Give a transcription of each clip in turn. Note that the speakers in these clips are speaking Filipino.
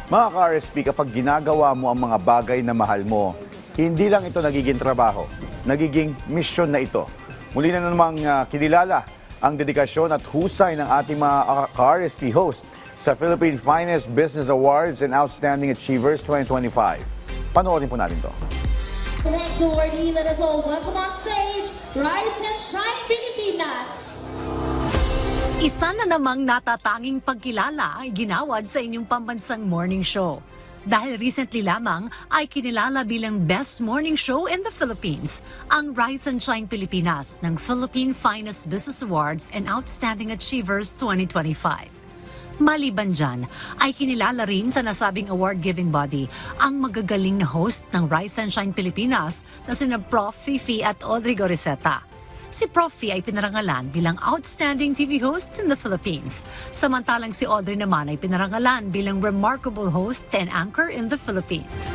Mga ka-RSP, kapag ginagawa mo ang mga bagay na mahal mo, hindi lang ito nagiging trabaho, nagiging misyon na ito. Muli na namang kinilala ang dedikasyon at husay ng ating mga ka-RSP host sa Philippine Finest Business Awards and Outstanding Achievers 2025. Panoorin po natin to. The next awardee, let us all welcome on stage, Rise and Shine Pilipinas! Isa na namang natatanging pagkilala ay ginawad sa inyong pambansang morning show. Dahil recently lamang ay kinilala bilang Best Morning Show in the Philippines, ang Rise and Shine Pilipinas ng Philippine Finest Business Awards and Outstanding Achievers 2025. Maliban dyan, ay kinilala rin sa nasabing award-giving body ang magagaling na host ng Rise and Shine Pilipinas na sina Prof. Fifi at Audrey Goriseta. Si Prof. Fi ay pinarangalan bilang Outstanding TV Host in the Philippines. Samantalang si Audrey naman ay pinarangalan bilang Remarkable Host and Anchor in the Philippines.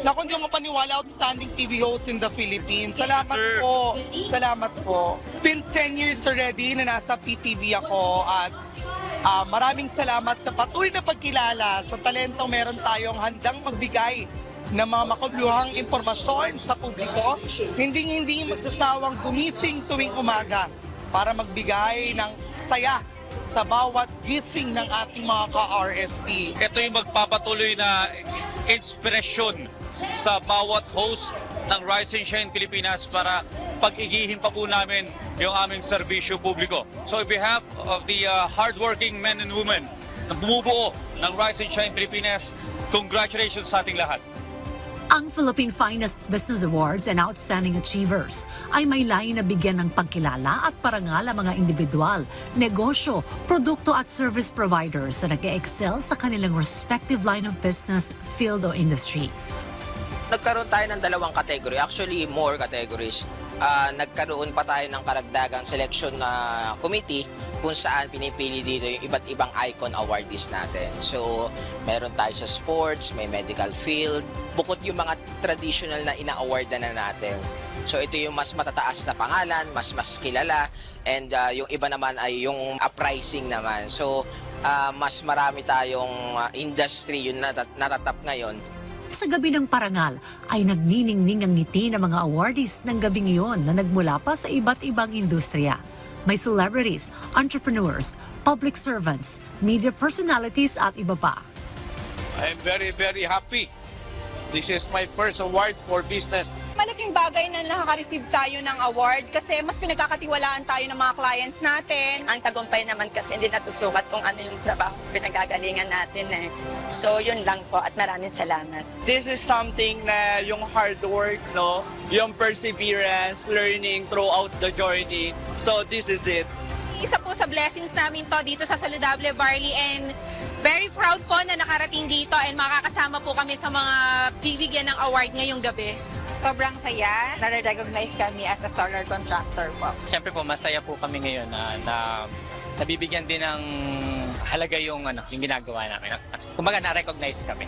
Naku, hindi mo paniwala, Outstanding TV Host in the Philippines. Salamat po. Salamat po. It's been 10 years already na nasa PTV ako at maraming salamat sa patuloy na pagkilala sa talentong meron tayong handang magbigay ng mga makabuluhang impormasyon sa publiko, hindi magsasawang gumising tuwing umaga para magbigay ng saya sa bawat gising ng ating mga ka-RSP. Ito yung magpapatuloy na inspirasyon sa bawat host ng Rise and Shine Pilipinas para pag-igihin pa po namin yung aming serbisyo publiko. So on behalf of the hardworking men and women na bumubuo ng Rise and Shine Pilipinas, congratulations sa ating lahat. Ang Philippine Finest Business Awards and Outstanding Achievers ay may layo na bigyan ng pagkilala at parangal ang mga individual, negosyo, produkto at service providers na nag-excel sa kanilang respective line of business, field o industry. Nagkaroon tayo ng dalawang category, actually more categories. Nagkaroon pa tayo ng karagdagang selection na committee kung saan pinipili dito yung iba't ibang icon awardees natin. So, meron tayo sa sports, may medical field, bukod yung mga traditional na ina-awardan na natin. So, ito yung mas matataas na pangalan, mas kilala, and yung iba naman ay yung uprising naman. So, mas marami tayong industry yung natatap ngayon. Sa gabi ng parangal ay nagniningning ang ngiti ng mga awardees ng gabing iyon na nagmula pa sa iba't ibang industriya. May celebrities, entrepreneurs, public servants, media personalities at iba pa. I'm very, very happy. This is my first award for business. Malaking bagay na nakaka-receive tayo ng award kasi mas pinagkakatiwalaan tayo ng mga clients natin. Ang tagumpay naman kasi hindi nasusukat kung ano yung trabaho pinagagalingan natin eh. So yun lang po at maraming salamat. This is something na yung hard work, no? Yung perseverance, learning throughout the journey. So this is it. Isa po sa blessings namin to dito sa Saludable Barley and very proud po na nakarating dito and makakasama po kami sa mga bibigyan ng award ngayong gabi. Sobrang saya. Nare-recognize kami as a solar contractor po. Siyempre po, masaya po kami ngayon na nabibigyan din ng halaga yung ginagawa namin. Kumbaga, na-recognize kami.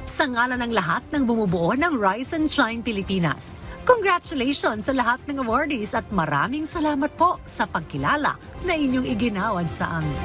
Sa ngalan ng lahat ng bumubuo ng Rise and Shine Pilipinas, congratulations sa lahat ng awardees at maraming salamat po sa pagkilala na inyong iginawad sa amin.